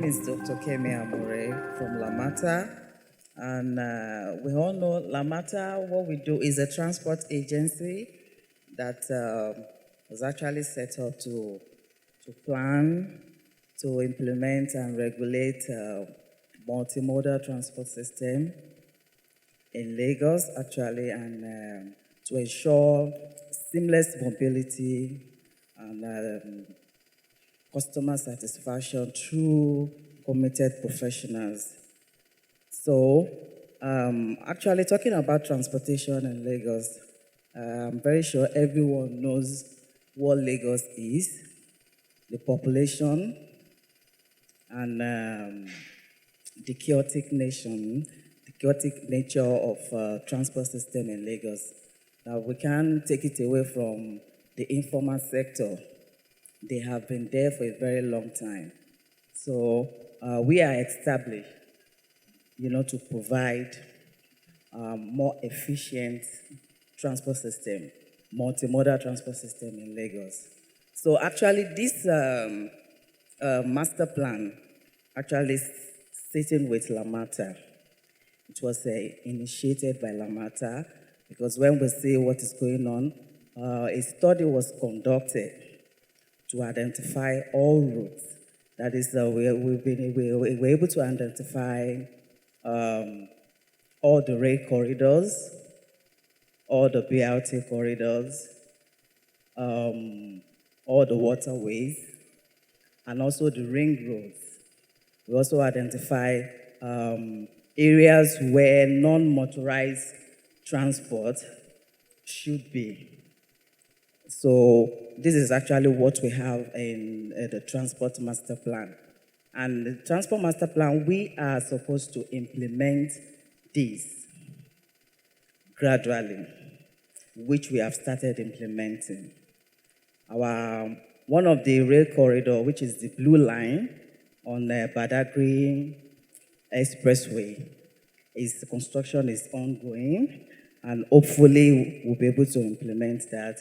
is Dr. Kemi Amure from LAMATA. And we all know LAMATA, what we do is a transport agency that was actually set up to plan, to implement and regulate multimodal transport system in Lagos, actually, and to ensure seamless mobility and customer satisfaction through committed professionals. So, actually, talking about transportation in Lagos, I'm very sure everyone knows what Lagos is, the population, and the chaotic nature of transport system in Lagos. Now, we can't take it away from the informal sector. They have been there for a very long time. So we are established, to provide more efficient transport system, multimodal transport system in Lagos. So actually this master plan actually sitting with LAMATA. It was initiated by LAMATA because when we see what is going on, a study was conducted to identify all routes. That is, we're able to identify all the rail corridors, all the BRT corridors, all the waterways, and also the ring roads. We also identify areas where non-motorized transport should be. So this is actually what we have in the Transport Master Plan. And the Transport Master Plan, we are supposed to implement this gradually, which we have started implementing. One of the rail corridor, which is the blue line on the Badagry Expressway, construction is ongoing, and hopefully we'll be able to implement that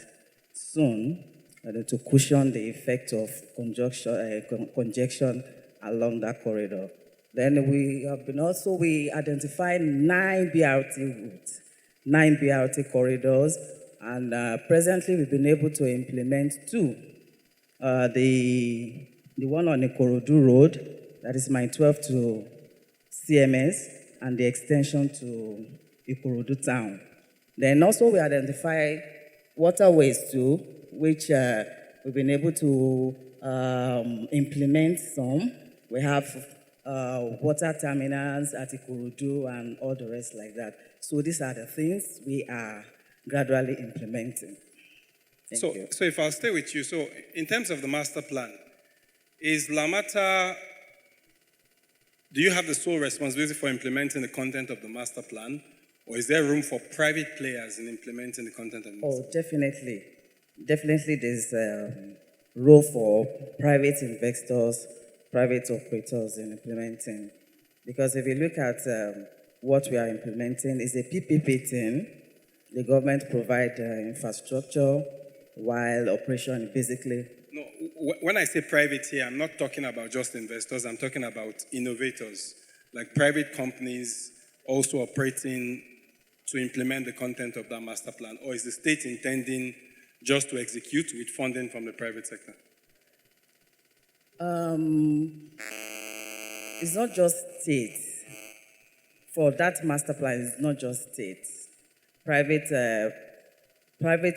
soon to cushion the effect of congestion along that corridor. Then we identified 9 BRT routes, 9 BRT corridors, and presently we've been able to implement 2. The one on Ikorodu Road, that is mile 12 to CMS, and the extension to Ikorodu Town. Then also we identified Waterways too, which we've been able to implement some. We have water terminals at Ikorodu and all the rest like that. So these are the things we are gradually implementing. Thank you. So if I'll stay with you, so in terms of the master plan, is LAMATA, do you have the sole responsibility for implementing the content of the master plan? Or is there room for private players in implementing the content of the master plan? Definitely. Definitely there's a role for private investors, private operators in implementing. Because if you look at what we are implementing, is a PPP thing. The government provides infrastructure while operation basically. No, when I say private here, I'm not talking about just investors, I'm talking about innovators, like private companies also operating to implement the content of that master plan? Or is the state intending just to execute with funding from the private sector? It's not just state. For that master plan, it's not just state. Private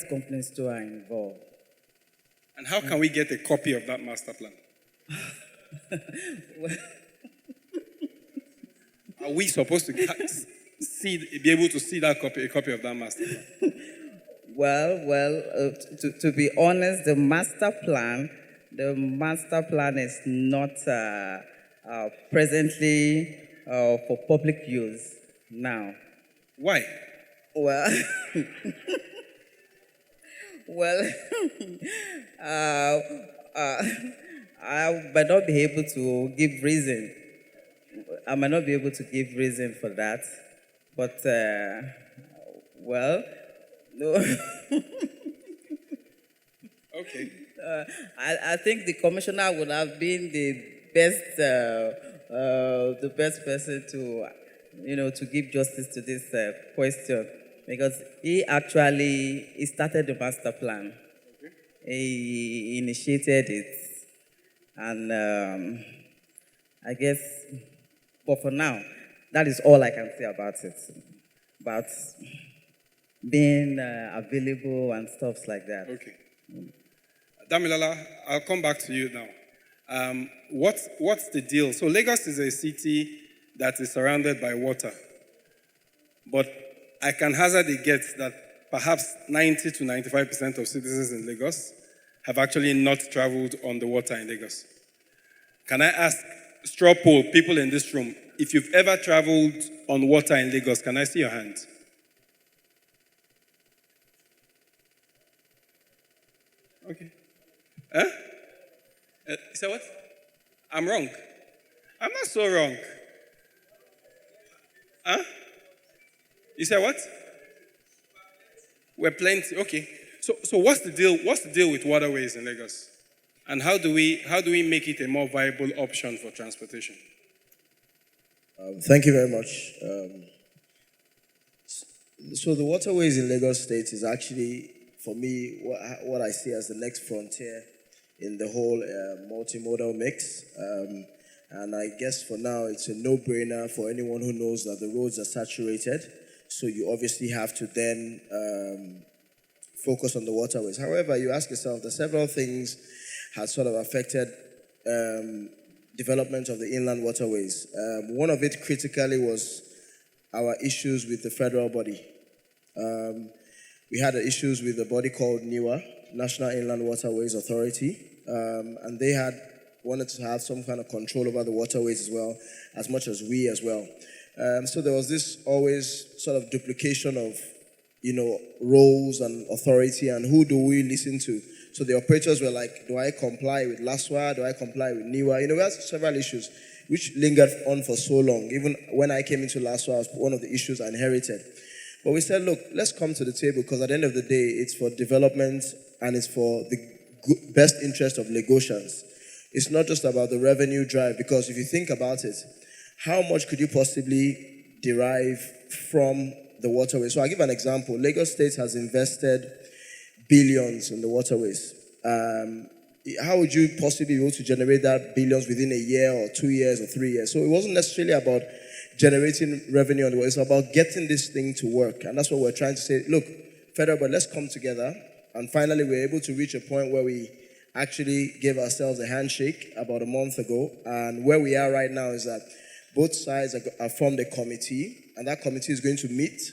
companies too are involved. And how can we get a copy of that master plan? Are we supposed to be able to see that a copy of that master plan? Well, to be honest, the master plan is not presently for public use now. Why? Well, I might not be able to give reason. I might not be able to give reason for that, but no. Okay. I think the commissioner would have been the the best person to, to give justice to this question, because he started the master plan. He initiated it, and I guess, but for now, that is all I can say about it. About being available and stuff like that. Okay. Damilola, I'll come back to you now. What's the deal? So Lagos is a city that is surrounded by water. But I can hazard a guess that perhaps 90 to 95% of citizens in Lagos have actually not traveled on the water in Lagos. Can I ask, straw poll, people in this room, if you've ever traveled on water in Lagos, can I see your hand? Okay. Huh? You said what? I'm wrong. I'm not so wrong. Huh? You said what? We're plenty. Okay. So what's the deal? What's the deal with waterways in Lagos? And how do we make it a more viable option for transportation? Thank you very much. So the waterways in Lagos State is actually, for me, what I see as the next frontier in the whole multimodal mix. And I guess for now, it's a no-brainer for anyone who knows that the roads are saturated. So you obviously have to then focus on the waterways. However, you ask yourself, the several things have sort of affected development of the inland waterways. One of it critically was our issues with the federal body. We had issues with a body called NIWA, National Inland Waterways Authority, and they wanted to have some kind of control over the waterways as well, as much as we as well. So there was this always sort of duplication of, roles and authority, and who do we listen to? So the operators were like, do I comply with LASWA? Do I comply with NIWA? We had several issues which lingered on for so long. Even when I came into LASWA, was one of the issues I inherited. But we said, look, let's come to the table, because at the end of the day, it's for development and it's for the best interest of Lagosians. It's not just about the revenue drive, because if you think about it, how much could you possibly derive from the waterways? So I'll give an example. Lagos State has invested billions in the waterways. How would you possibly be able to generate that billions within a year or 2 years or 3 years? So it wasn't necessarily about generating revenue on the way. It's about getting this thing to work. And that's what we're trying to say. Look, federal, but let's come together. And finally, we're able to reach a point where we actually gave ourselves a handshake about a month ago. And where we are right now is that both sides have formed a committee, and that committee is going to meet,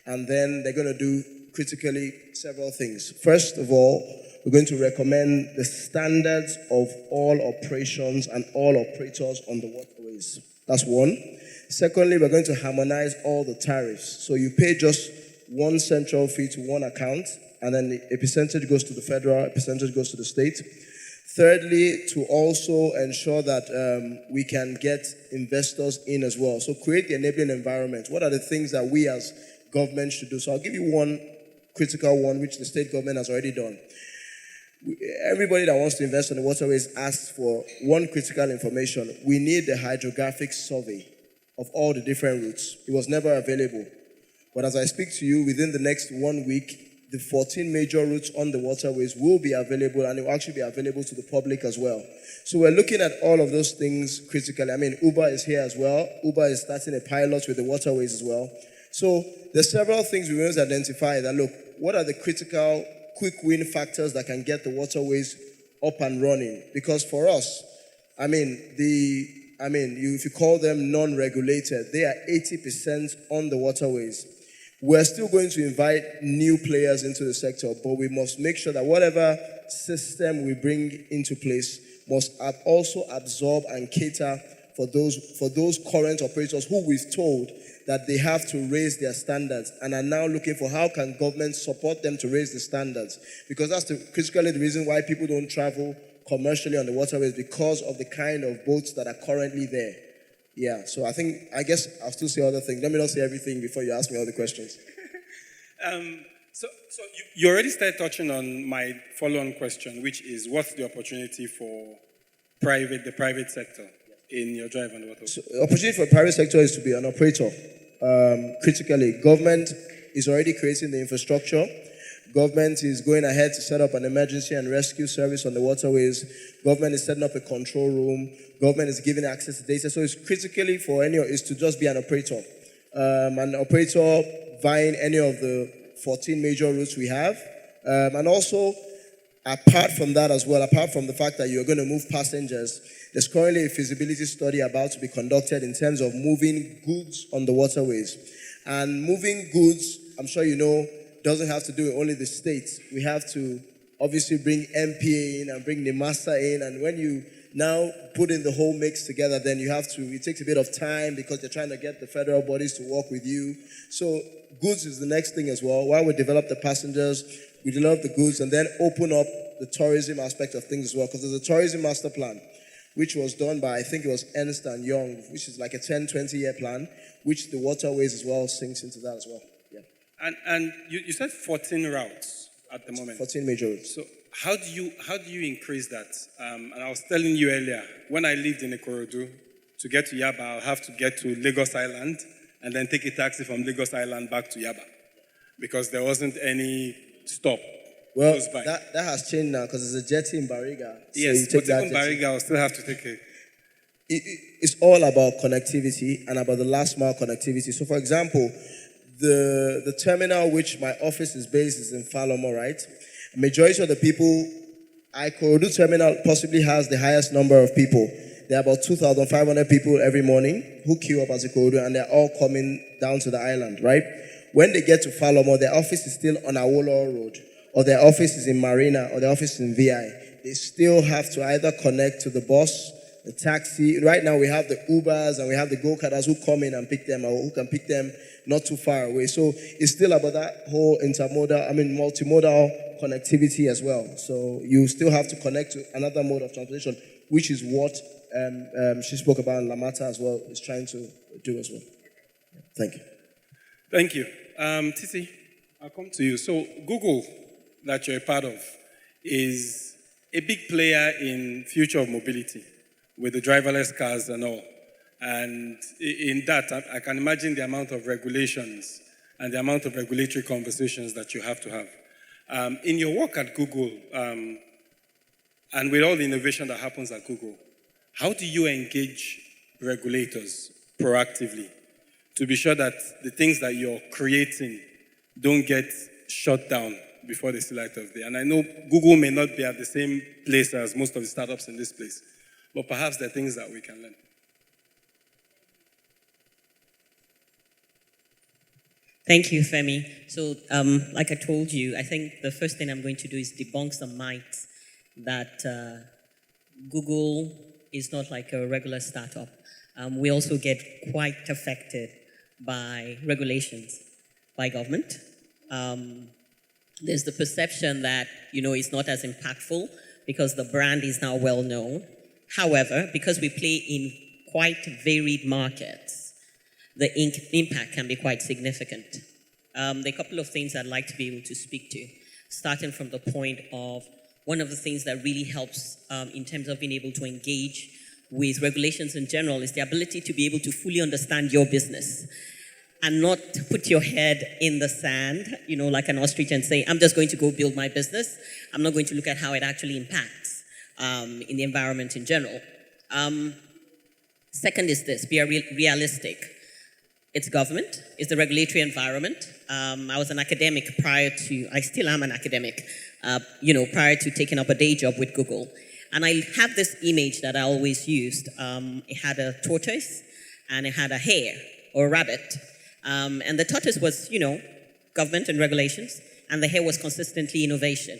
and then they're going to do critically several things. First of all, we're going to recommend the standards of all operations and all operators on the waterways. That's one. Secondly, we're going to harmonize all the tariffs. So you pay just one central fee to one account, and then a percentage goes to the federal, a percentage goes to the state. Thirdly, to also ensure that we can get investors in as well. So create the enabling environment. What are the things that we as government should do? So I'll give you one critical one, which the state government has already done. Everybody that wants to invest in the waterways asks for one critical information. We need the hydrographic survey of all the different routes. It was never available. But as I speak to you, within the next 1 week, the 14 major routes on the waterways will be available, and it will actually be available to the public as well. So we're looking at all of those things critically. I mean, Uber is here as well. Uber is starting a pilot with the waterways as well. So there's several things we want to identify that, look, what are the critical quick win factors that can get the waterways up and running? Because for us, if you call them non-regulated, they are 80% on the waterways. We're still going to invite new players into the sector, but we must make sure that whatever system we bring into place must also absorb and cater for those current operators who we've told that they have to raise their standards and are now looking for how can government support them to raise the standards. Because that's critically the reason why people don't travel commercially on the waterways, because of the kind of boats that are currently there. Yeah, so I guess I'll still say other things. Let me not say everything before you ask me all the questions. So you already started touching on my follow-on question, which is what's the opportunity for the private sector in your drive on the waterway? So, opportunity for the private sector is to be an operator. Critically, government is already creating the infrastructure. Government is going ahead to set up an emergency and rescue service on the waterways. Government is setting up a control room. Government is giving access to data. So it's critically for is to just be an operator. An operator vying any of the 14 major routes we have. And also, apart from that as well, apart from the fact that you're going to move passengers, there's currently a feasibility study about to be conducted in terms of moving goods on the waterways. And moving goods, I'm sure you know, doesn't have to do with only the states. We have to obviously bring MPA in and bring LAMATA in. And when you now put in the whole mix together, then it takes a bit of time because they're trying to get the federal bodies to work with you. So goods is the next thing as well. While we develop the passengers, we develop the goods and then open up the tourism aspect of things as well. Because there's a tourism master plan, which was done by, I think it was Ernst & Young, which is like a 10, 20-year plan, which the waterways as well sinks into that as well. Yeah. And you said 14 routes at the moment. 14 major routes. So how do you increase that? And I was telling you earlier, when I lived in Ikorodu, to get to Yaba, I'll have to get to Lagos Island and then take a taxi from Lagos Island back to Yaba because there wasn't any stop. Well, that has changed now because there's a jetty in Bariga. Yes, but even Bariga, I'll still have to take it. It's all about connectivity and about the last mile connectivity. So, for example, the terminal which my office is based is in Falomo, right? Majority of the people, Ikorodu terminal possibly has the highest number of people. There are about 2,500 people every morning who queue up at Ikorodu and they're all coming down to the island, right? When they get to Falomo, their office is still on Awolowo Road, or their office is in Marina, or their office is in VI. They still have to either connect to the bus, the taxi. Right now we have the Ubers and we have the go-karters who come in and pick them, or who can pick them not too far away. So it's still about that whole multimodal connectivity as well. So you still have to connect to another mode of transportation, which is what she spoke about, and LAMATA as well is trying to do as well. Thank you. Thank you. Titi, I'll come to you. So Google, that you're a part of, is a big player in future of mobility with the driverless cars and all. And in that, I can imagine the amount of regulations and the amount of regulatory conversations that you have to have. In your work at Google, and with all the innovation that happens at Google, how do you engage regulators proactively to be sure that the things that you're creating don't get shut down before they see light of day? And I know Google may not be at the same place as most of the startups in this place, but perhaps there are things that we can learn. Thank you, Femi. So, like I told you, I think the first thing I'm going to do is debunk some myths that Google is not like a regular startup. We also get quite affected by regulations by government. There's the perception that, it's not as impactful because the brand is now well known. However, because we play in quite varied markets, the impact can be quite significant. There are a couple of things I'd like to be able to speak to, starting from the point of one of the things that really helps in terms of being able to engage with regulations in general is the ability to be able to fully understand your business and not put your head in the sand, like an ostrich and say, I'm just going to go build my business. I'm not going to look at how it actually impacts in the environment in general. Second is this, be realistic. It's government, it's the regulatory environment. I was an academic I still am an academic, prior to taking up a day job with Google. And I have this image that I always used. It had a tortoise and it had a hare or a rabbit. And the tortoise was, government and regulations, and the hare was consistently innovation.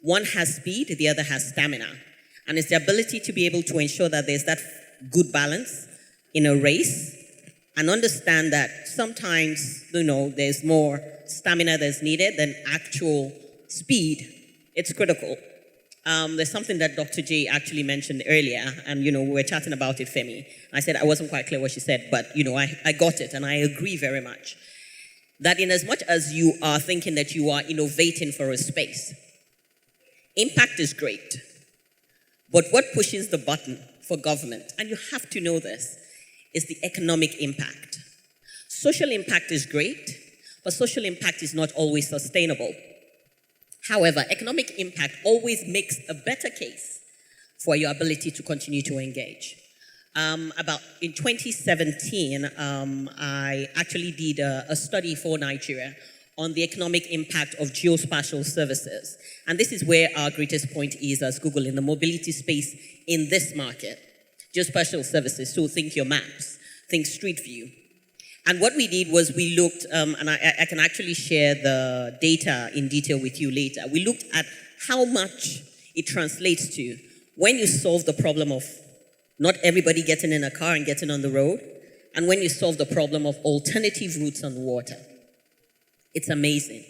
One has speed, the other has stamina. And it's the ability to be able to ensure that there's that good balance in a race and understand that sometimes, there's more stamina that's needed than actual speed. It's critical. There's something that Dr. J actually mentioned earlier, and, we were chatting about it, Femi. I said I wasn't quite clear what she said, but, I got it, and I agree very much. That in as much as you are thinking that you are innovating for a space, impact is great. But what pushes the button for government, and you have to know this, is the economic impact. Social impact is great, but social impact is not always sustainable. However, economic impact always makes a better case for your ability to continue to engage. In 2017, I actually did a study for Nigeria on the economic impact of geospatial services. And this is where our greatest point is as Google in the mobility space in this market. Geospatial services, so think your maps, think Street View. And what we did was we looked, and I can actually share the data in detail with you later. We looked at how much it translates to when you solve the problem of not everybody getting in a car and getting on the road, and when you solve the problem of alternative routes on water. It's amazing.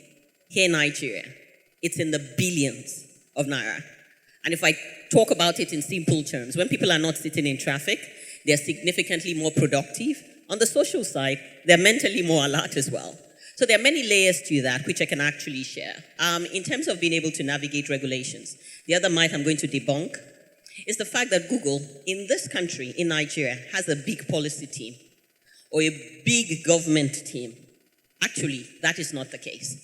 Here in Nigeria, it's in the billions of naira. And if I talk about it in simple terms, when people are not sitting in traffic, they're significantly more productive. On the social side, they're mentally more alert as well. So there are many layers to that, which I can actually share. In terms of being able to navigate regulations, the other myth I'm going to debunk is the fact that Google, in this country, in Nigeria, has a big policy team or a big government team. Actually, that is not the case.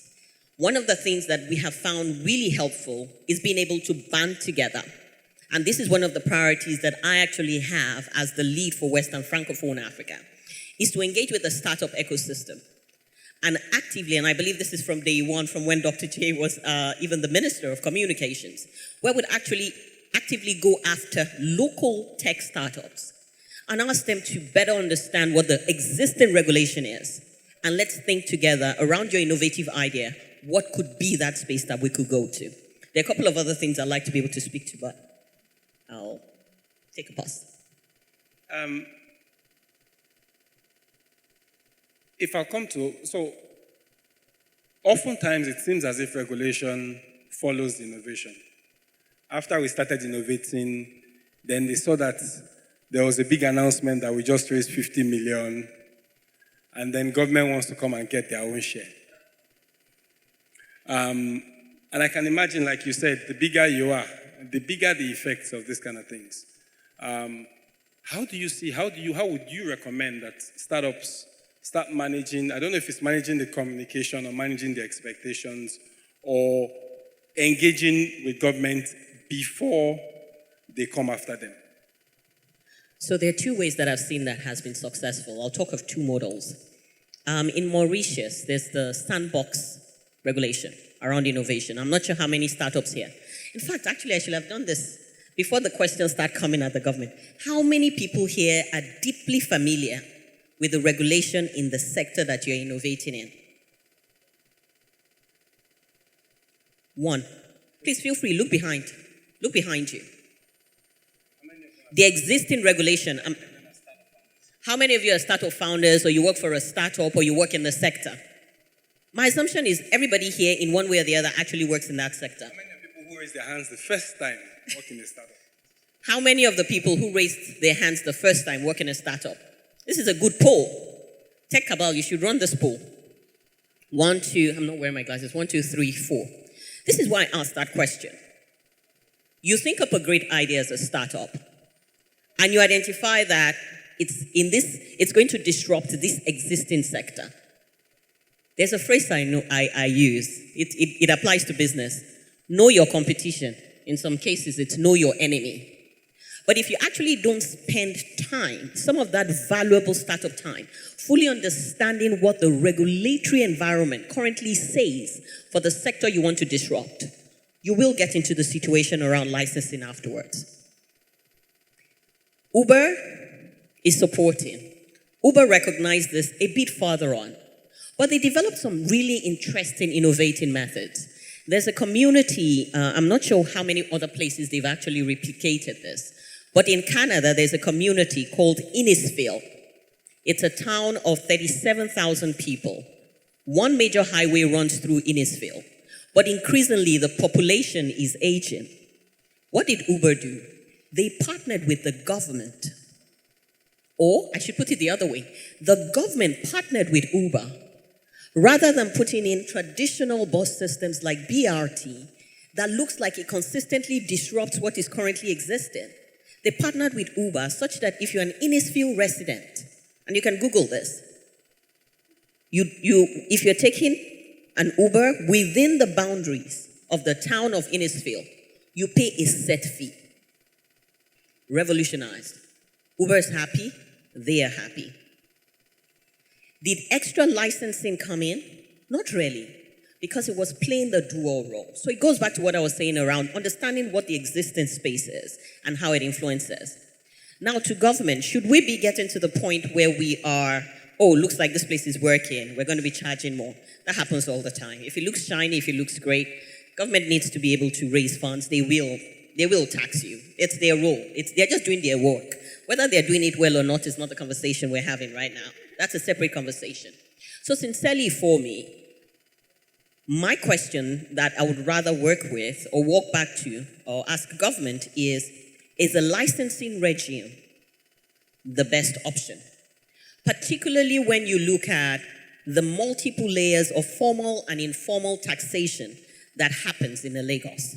One of the things that we have found really helpful is being able to band together. And this is one of the priorities that I actually have as the lead for Western Francophone Africa, is to engage with the startup ecosystem. And actively, and I believe this is from day one, from when Dr. J was even the Minister of Communications, where we'd actually actively go after local tech startups and ask them to better understand what the existing regulation is. And let's think together around your innovative idea, what could be that space that we could go to. There are a couple of other things I'd like to be able to speak to, but I'll take a pause. If I come to, so oftentimes it seems as if regulation follows innovation. After we started innovating, then they saw that there was a big announcement that we just raised 50 million, and then government wants to come and get their own share. And I can imagine, like you said, the bigger you are, the bigger the effects of these kind of things. How would you recommend that startups start managing, I don't know if it's managing the communication or managing the expectations or engaging with government before they come after them? So there are two ways that I've seen that has been successful. I'll talk of two models. In Mauritius, there's the sandbox regulation around innovation. I'm not sure how many startups here. In fact, actually, I should have done this before the questions start coming at the government. How many people here are deeply familiar with the regulation in the sector that you're innovating in? One. Please feel free, look behind. Look behind you. The existing regulation. How many of you are startup founders, or you work for a startup, or you work in the sector? My assumption is everybody here, in one way or the other, actually works in that sector. How many of the people who raised their hands the first time work in a startup? How many of the people who raised their hands the first time work in a startup? This is a good poll. TechCabal, you should run this poll. 1, 2, I'm not wearing my glasses. 1, 2, 3, 4. This is why I asked that question. You think up a great idea as a startup, and you identify that it's going to disrupt this existing sector. There's a phrase I use. It applies to business. Know your competition. In some cases, it's know your enemy. But if you actually don't spend time, some of that valuable startup time, fully understanding what the regulatory environment currently says for the sector you want to disrupt, you will get into the situation around licensing afterwards. Uber is supporting. Uber recognized this a bit further on, but they developed some really interesting, innovating methods. There's a community, I'm not sure how many other places they've actually replicated this, but in Canada, there's a community called Innisfil. It's a town of 37,000 people. One major highway runs through Innisfil, but increasingly the population is aging. What did Uber do? They partnered with the government. Or, I should put it the other way, the government partnered with Uber. Rather than putting in traditional bus systems like BRT that looks like it consistently disrupts what is currently existing. They partnered with Uber such that if you're an Innisfield resident, and you can Google this, if you're taking an Uber within the boundaries of the town of Innisfield, you pay a set fee. Revolutionized. Uber is happy, they are happy. Did extra licensing come in? Not really, because it was playing the dual role. So it goes back to what I was saying around understanding what the existing space is and how it influences. Now to government, should we be getting to the point where we are, oh, looks like this place is working, we're going to be charging more? That happens all the time. If it looks shiny, if it looks great, government needs to be able to raise funds. They will tax you. It's their role. They're just doing their work. Whether they're doing it well or not is not the conversation we're having right now. That's a separate conversation. So sincerely for me, my question that I would rather work with or walk back to or ask government is a licensing regime the best option? Particularly when you look at the multiple layers of formal and informal taxation that happens in Lagos.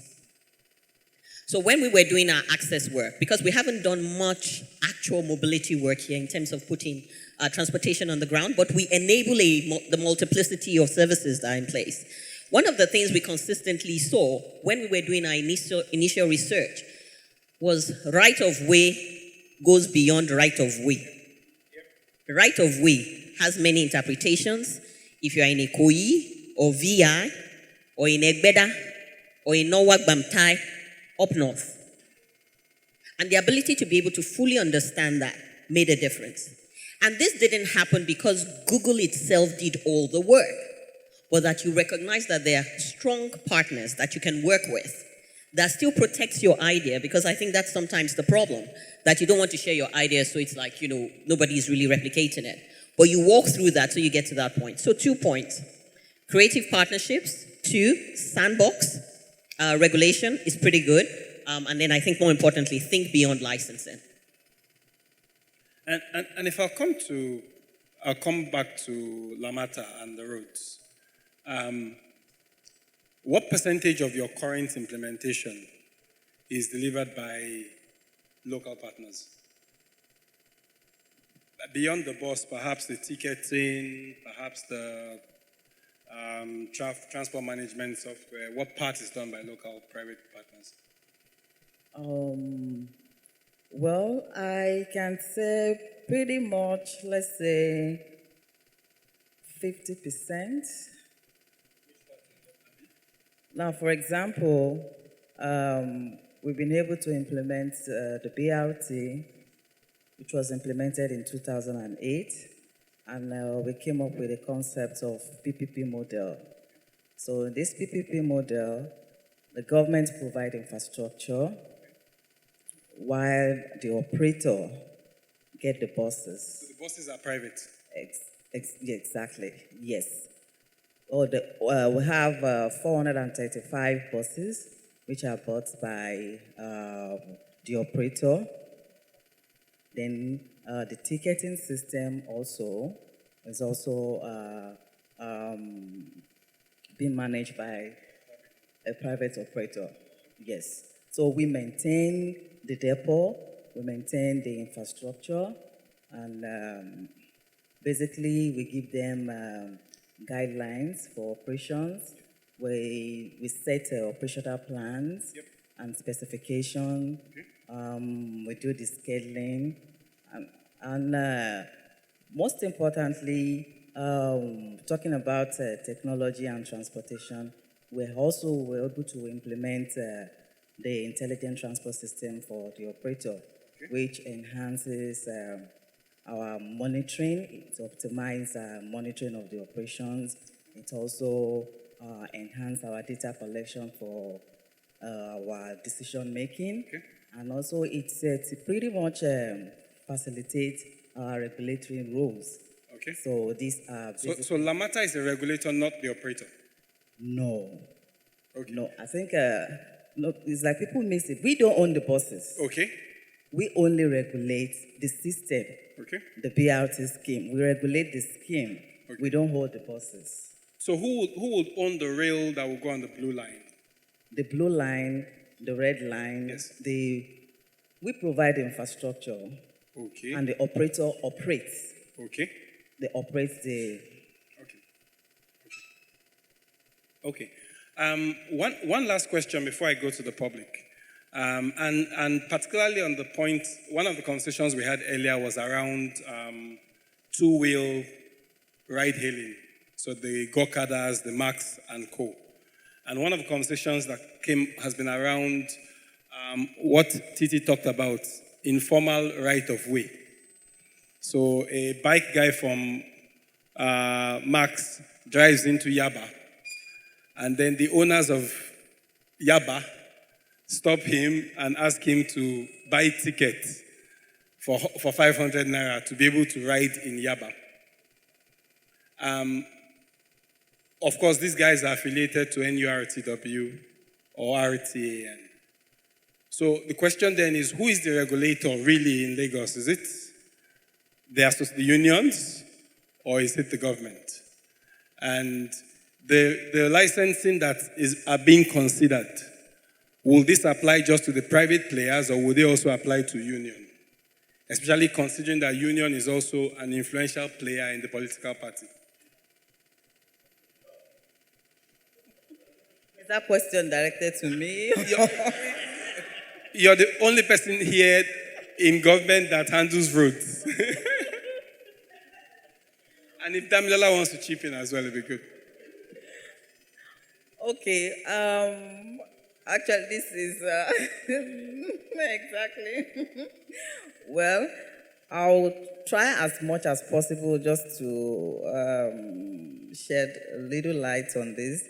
So when we were doing our access work, because we haven't done much actual mobility work here in terms of putting transportation on the ground, but we enable the multiplicity of services that are in place. One of the things we consistently saw when we were doing our initial research was right of way goes beyond right of way. Right of way has many interpretations. If you are in Ikoyi or VI or in Egbeda or in Norwalk Bamtai up north. And the ability to be able to fully understand that made a difference. And this didn't happen because Google itself did all the work, but that you recognize that there are strong partners that you can work with that still protects your idea, because I think that's sometimes the problem, that you don't want to share your idea so it's like, nobody is really replicating it. But you walk through that so you get to that point. So 2 points. Creative partnerships. 2, sandbox. Regulation is pretty good. And then I think more importantly, think beyond licensing. And if I'll come back to LAMATA and the roads. What percentage of your current implementation is delivered by local partners? Beyond the bus, perhaps the ticketing, perhaps the transport management software, what part is done by local private partners? Well, I can say pretty much, let's say, 50%. Now, for example, we've been able to implement the BRT, which was implemented in 2008, and we came up with a concept of PPP model. So in this PPP model, the government provides infrastructure, while the operator get the buses. So the buses are private? Yeah, exactly, yes. We have 435 buses, which are bought by the operator. Then the ticketing system also is also being managed by a private operator. Yes. So we maintain the depot, we maintain the infrastructure, and basically we give them guidelines for operations. We set operational plans and specification. We do the scheduling, and most importantly, talking about technology and transportation, we're able to implement the intelligent transport system for the operator, which enhances our monitoring. It optimizes monitoring of the operations. It also enhances our data collection for our decision making. And also it pretty much facilitates our regulatory rules. Okay. So these are so LAMATA is the regulator, not the operator? No. Okay. No, I think no, it's like people miss it. We don't own the buses. Okay. We only regulate the system. Okay. The BRT scheme. We regulate the scheme. Okay. We don't hold the buses. So who would own the rail that will go on the blue line? the blue line, the red line. Yes. We provide infrastructure, Okay. and the operator operates. Okay. They operate the. Okay. One last question before I go to the public. And particularly on the point, one of the conversations we had earlier was around two-wheel ride-hailing. So the Gokadas, the Max, and co. And one of the conversations that has been around what Titi talked about, informal right-of-way. So a bike guy from Max drives into Yaba, and then the owners of Yaba stop him and ask him to buy tickets for 500 naira to be able to ride in Yaba. Of course, these guys are affiliated to NURTW or RTA. So the question then is, who is the regulator really in Lagos? Is it the unions or is it the government? And the licensing that are being considered, will this apply just to the private players or will they also apply to union? Especially considering that union is also an influential player in the political party. Is that question directed to me? You're the only person here in government that handles roads. And if Damilola wants to chip in as well, it'd be good. Okay. Actually, this is exactly. Well, I'll try as much as possible just to shed a little light on this.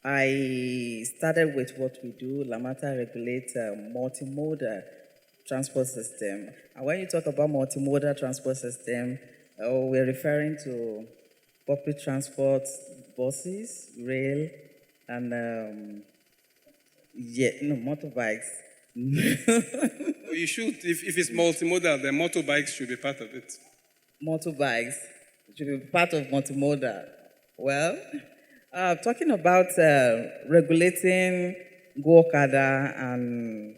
I started with what we do. LAMATA regulates multimodal transport system. And when you talk about multimodal transport system, we're referring to public transport, buses, rail, and motorbikes. You should, if it's multimodal, then motorbikes should be part of it. Motorbikes should be part of multimodal. Well, talking about regulating Go-Okada and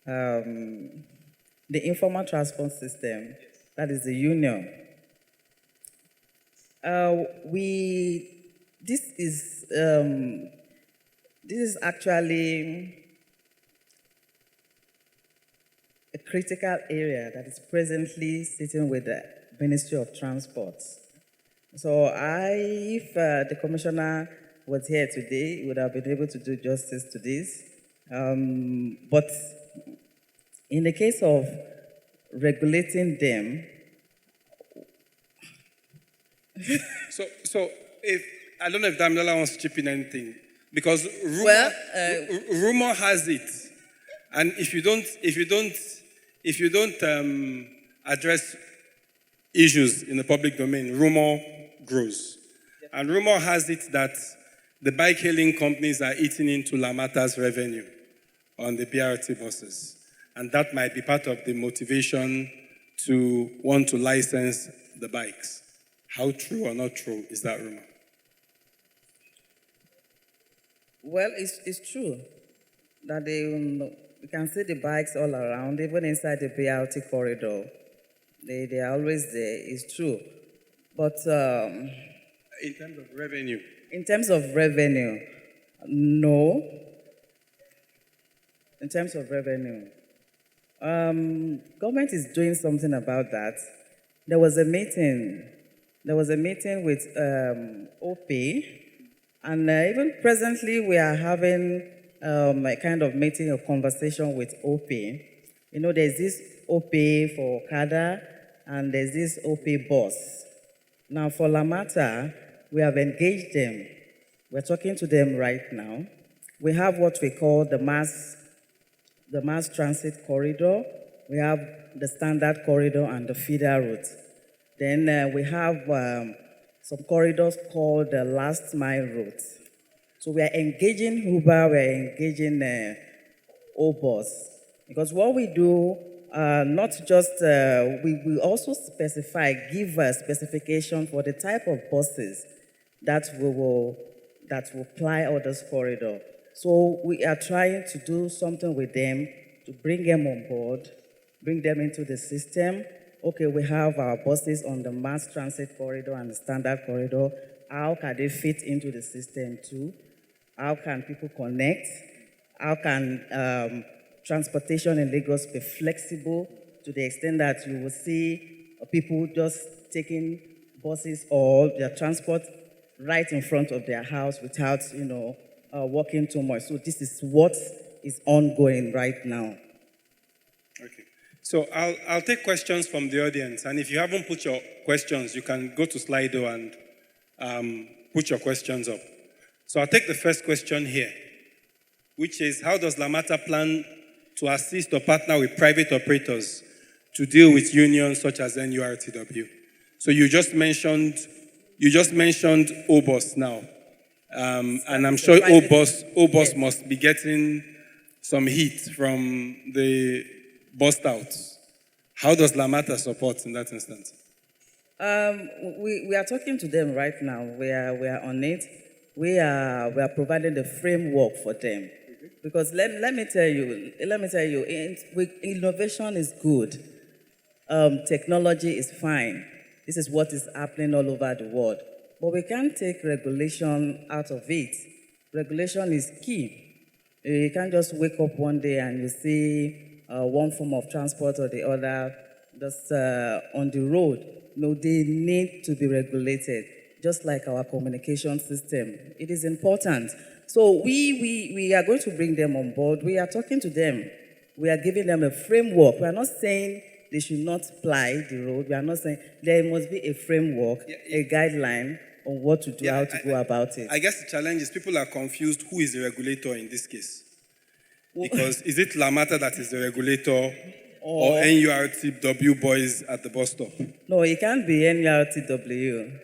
the informal transport system, that is the union. This is actually a critical area that is presently sitting with the Ministry of Transport. So if the commissioner was here today, he would have been able to do justice to this. But in the case of regulating them, So if I don't know if Damilola wants to chip in anything, because rumor has it, and if you don't address issues in the public domain, rumor grows, and rumor has it that the bike-hailing companies are eating into LAMATA's revenue on the BRT buses, and that might be part of the motivation to want to license the bikes. How true or not true is that rumor? Well, it's true that you can see the bikes all around, even inside the BRT corridor. They are always there. It's true. But in terms of revenue? In terms of revenue, no. In terms of revenue, government is doing something about that. There was a meeting with OP, and even presently we are having a kind of meeting or conversation with OP. You know, there's this OP for Okada, and there's this OP bus. Now for LAMATA, we have engaged them. We're talking to them right now. We have what we call the mass transit corridor. We have the standard corridor and the feeder route. Then we have some corridors called the last mile route. So we are engaging Uber, we are engaging OBUS. Because what we do, not just, we also give a specification for the type of buses that that will ply all this corridor. So we are trying to do something with them to bring them on board, bring them into the system. Okay, we have our buses on the mass transit corridor and the standard corridor. How can they fit into the system too? How can people connect? How can transportation in Lagos be flexible to the extent that you will see people just taking buses or their transport right in front of their house without, walking too much. So this is what is ongoing right now. Okay. So I'll take questions from the audience, and if you haven't put your questions, you can go to Slido and put your questions up. So I'll take the first question here, which is, how does LAMATA plan to assist or partner with private operators to deal with unions such as NURTW? So you just mentioned OBOS now, and I'm sure OBOS must be getting some heat from the bust outs. How does LAMATA support in that instance? We are talking to them right now. We are on it. We are providing the framework for them. Because let me tell you, innovation is good. Technology is fine. This is what is happening all over the world. But we can't take regulation out of it. Regulation is key. You can't just wake up one day and you see one form of transport or the other just on the road. No, they need to be regulated, just like our communication system. It is important. So we are going to bring them on board. We are talking to them. We are giving them a framework. We are not saying they should not ply the road. We are not saying there must be a framework, a guideline on what to do, how to go about it. I guess the challenge is people are confused who is the regulator in this case. Because is it LAMATA that is the regulator or NURTW boys at the bus stop? No, it can't be NURTW.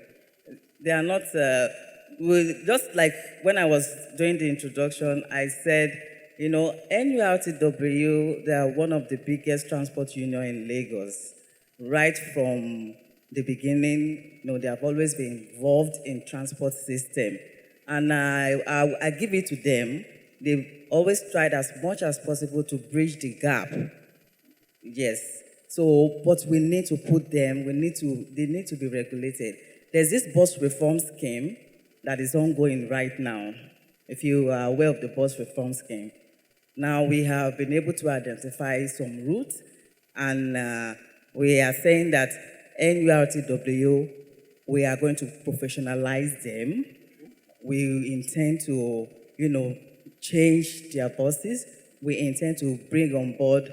They are not, just like when I was doing the introduction, I said, NURTW, they are one of the biggest transport union in Lagos. Right from the beginning, they have always been involved in transport system. And I give it to them. They've always tried as much as possible to bridge the gap. Yes. So, but we need to put them, they need to be regulated. There's this bus reform scheme that is ongoing right now, if you are aware of the bus reform scheme. Now we have been able to identify some routes, and we are saying that NURTW, we are going to professionalize them. We intend to, change their buses. We intend to bring on board,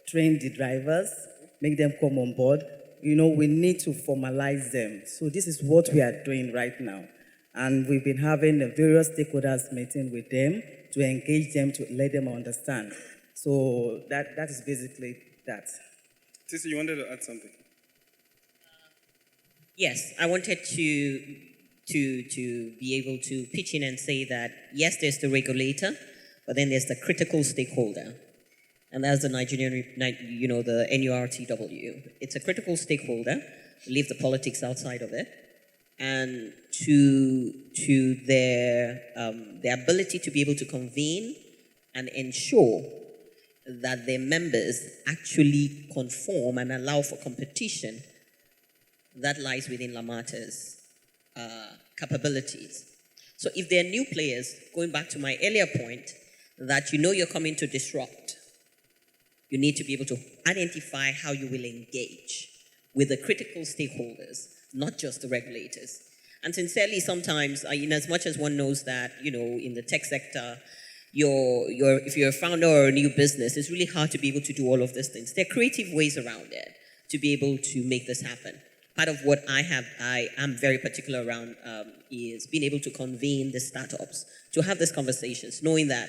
train the drivers, make them come on board. We need to formalize them. So this is what we are doing right now. And we've been having a various stakeholders meeting with them to engage them, to let them understand. So that is basically that. Tissy, you wanted to add something? Yes, I wanted to be able to pitch in and say that, yes, there's the regulator, but then there's the critical stakeholder. And that's the Nigerian, the NURTW. It's a critical stakeholder. Leave the politics outside of it. And to their ability to be able to convene and ensure that their members actually conform and allow for competition, that lies within LAMATA's capabilities. So if there are new players, going back to my earlier point, that you're coming to disrupt, you need to be able to identify how you will engage with the critical stakeholders, not just the regulators. And sincerely, sometimes, in as much as one knows that, in the tech sector, if you're a founder or a new business, it's really hard to be able to do all of these things. There are creative ways around it to be able to make this happen. Part of what I am very particular around is being able to convene the startups, to have these conversations, knowing that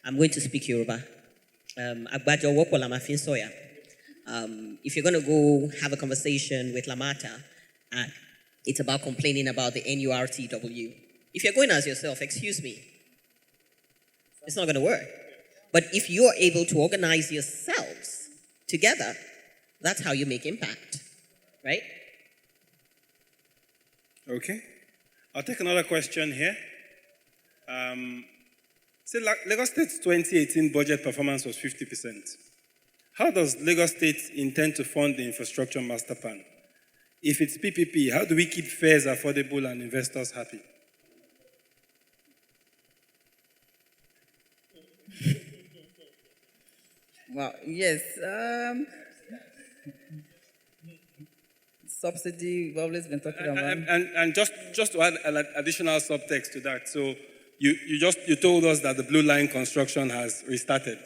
I'm going to speak Yoruba. If you're going to go have a conversation with LAMATA, it's about complaining about the NURTW. If you're going as yourself, excuse me, it's not going to work. But if you're able to organize yourselves together, that's how you make impact, right? Okay. I'll take another question here. Say Lagos State's 2018 budget performance was 50%. How does Lagos State intend to fund the infrastructure master plan? If it's PPP, how do we keep fares affordable and investors happy? Well, yes. Subsidy, we've always been talking about. And just to add an additional subtext to that, so you told us that the Blue Line construction has restarted.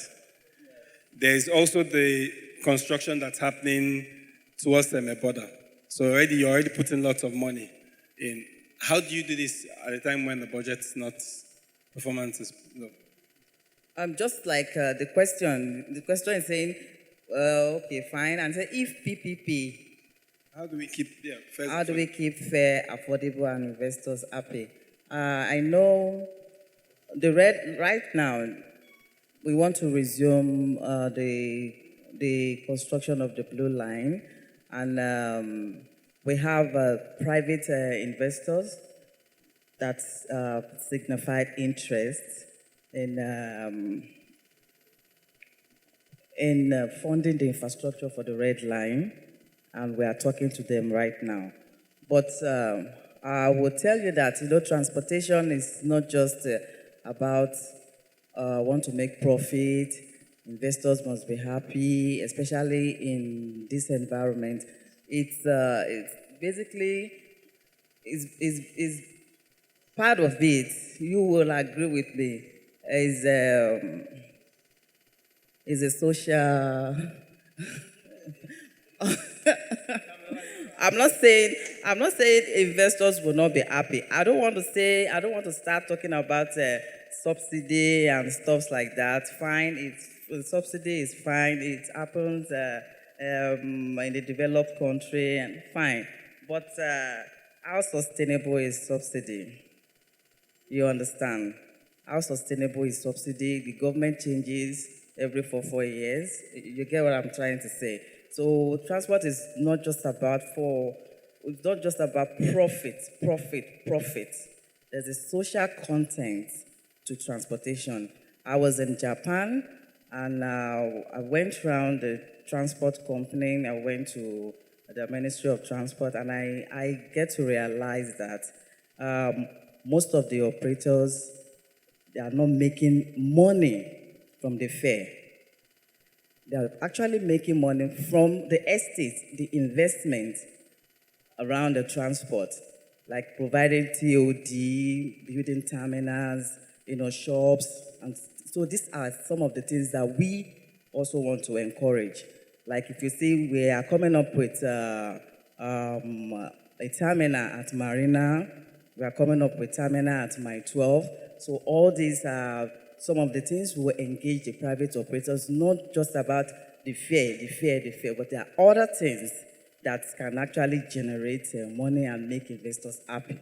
There is also the construction that's happening towards the border. So you're already putting lots of money in. How do you do this at a time when the budget's not, performance is low? Just like the question is saying, okay, fine, and say if PPP, how do we keep fair? How do we keep fair, affordable, and investors happy? I know right now we want to resume the construction of the Blue Line, and we have private investors that signified interest in funding the infrastructure for the Red Line, and we are talking to them right now. But I will tell you that transportation is not just about want to make profit. Investors must be happy, especially in this environment. It's basically is part of it. You will agree with me. Is a social. I'm not saying investors will not be happy. I don't want to start talking about subsidy and stuff like that. Fine, subsidy is fine. It happens in the developed country, and fine. But how sustainable is subsidy? You understand? How sustainable is subsidy? The government changes every 4 years. You get what I'm trying to say? So transport is not just about profit. There's a social content to transportation. I was in Japan, and I went around the transport company. I went to the Ministry of Transport, and I get to realize that most of the operators, they are not making money from the fare. They are actually making money from the estate, the investment around the transport, like providing TOD, building terminals, shops. And so these are some of the things that we also want to encourage. Like if you see, we are coming up with a terminal at Marina. We are coming up with terminal at Mile 12. So all these are some of the things we will engage the private operators, not just about the fare, but there are other things that can actually generate money and make investors happy.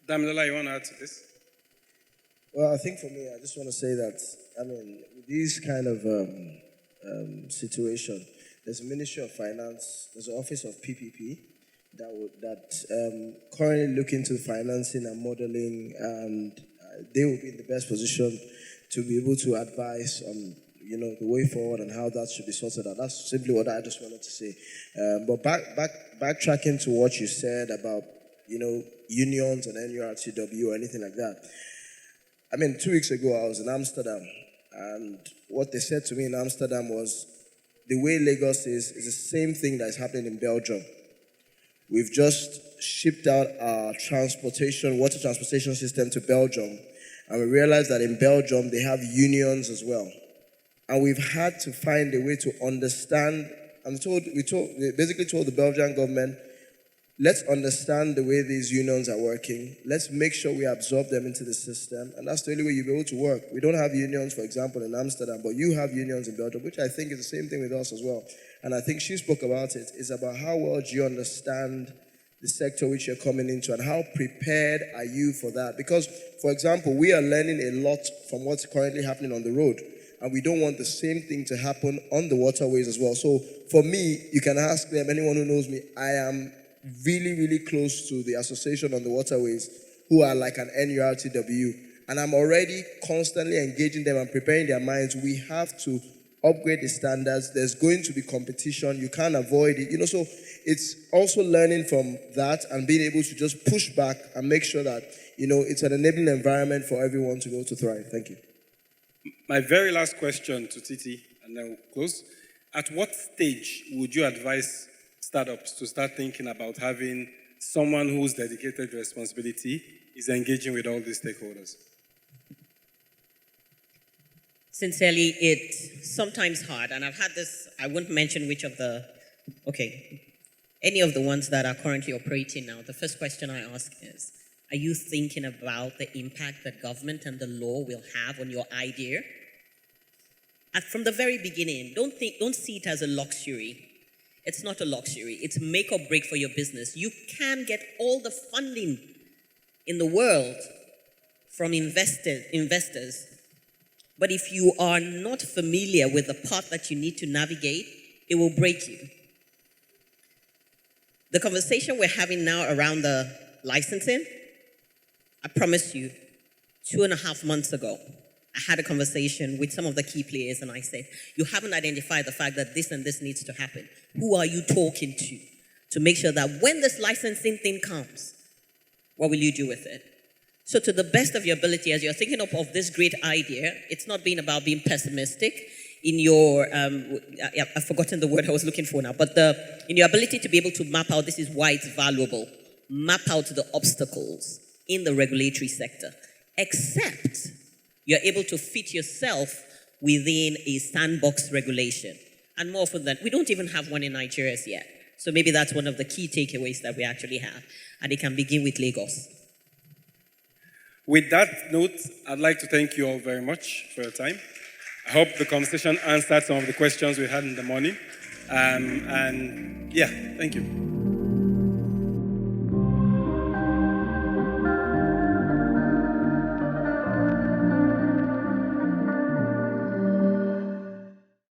Damilola, you want to add to this? Well, I think for me, I just want to say that, with these kind of situation, there's a Ministry of Finance, there's an Office of PPP that currently look into financing and modeling, and they will be in the best position to be able to advise on the way forward and how that should be sorted out. That's simply what I just wanted to say. But backtracking to what you said about unions and NURTW or anything like that. 2 weeks ago I was in Amsterdam, and what they said to me in Amsterdam was the way Lagos is the same thing that is happening in Belgium. We've just shipped out our water transportation system to Belgium, and we realized that in Belgium they have unions as well. And we've had to find a way to understand, and we basically told the Belgian government, let's understand the way these unions are working. Let's make sure we absorb them into the system, and that's the only way you'll be able to work. We don't have unions, for example, in Amsterdam, but you have unions in Belgium, which I think is the same thing with us as well. And I think she spoke about it. It's about how well do you understand the sector which you're coming into, and how prepared are you for that? Because, for example, we are learning a lot from what's currently happening on the road, and we don't want the same thing to happen on the waterways as well. So for me, you can ask them, anyone who knows me, I am really, really close to the association on the waterways, who are like an NURTW. And I'm already constantly engaging them and preparing their minds. We have to upgrade the standards. There's going to be competition. You can't avoid it. So it's also learning from that and being able to just push back and make sure that, it's an enabling environment for everyone to be able to thrive. Thank you. My very last question to Titi, and then we'll close. At what stage would you advise startups to start thinking about having someone whose dedicated responsibility is engaging with all these stakeholders? Sincerely, it's sometimes hard, and I've had this, I won't mention which of any of the ones that are currently operating now. The first question I ask is, are you thinking about the impact that government and the law will have on your idea? And from the very beginning, don't see it as a luxury. It's not a luxury. It's make or break for your business. You can get all the funding in the world from investors. But if you are not familiar with the path that you need to navigate, it will break you. The conversation we're having now around the licensing, I promise you, 2.5 months ago, I had a conversation with some of the key players and I said, you haven't identified the fact that this and this needs to happen. Who are you talking to make sure that when this licensing thing comes, what will you do with it? So to the best of your ability, as you're thinking of this great idea, it's not being about being pessimistic in your, I've forgotten the word I was looking for now, but in your ability to be able to map out, this is why it's valuable, map out the obstacles in the regulatory sector, except you're able to fit yourself within a sandbox regulation. And more often than, we don't even have one in Nigeria yet. So maybe that's one of the key takeaways that we actually have. And it can begin with Lagos. With that note, I'd like to thank you all very much for your time. I hope the conversation answered some of the questions we had in the morning. And yeah, thank you.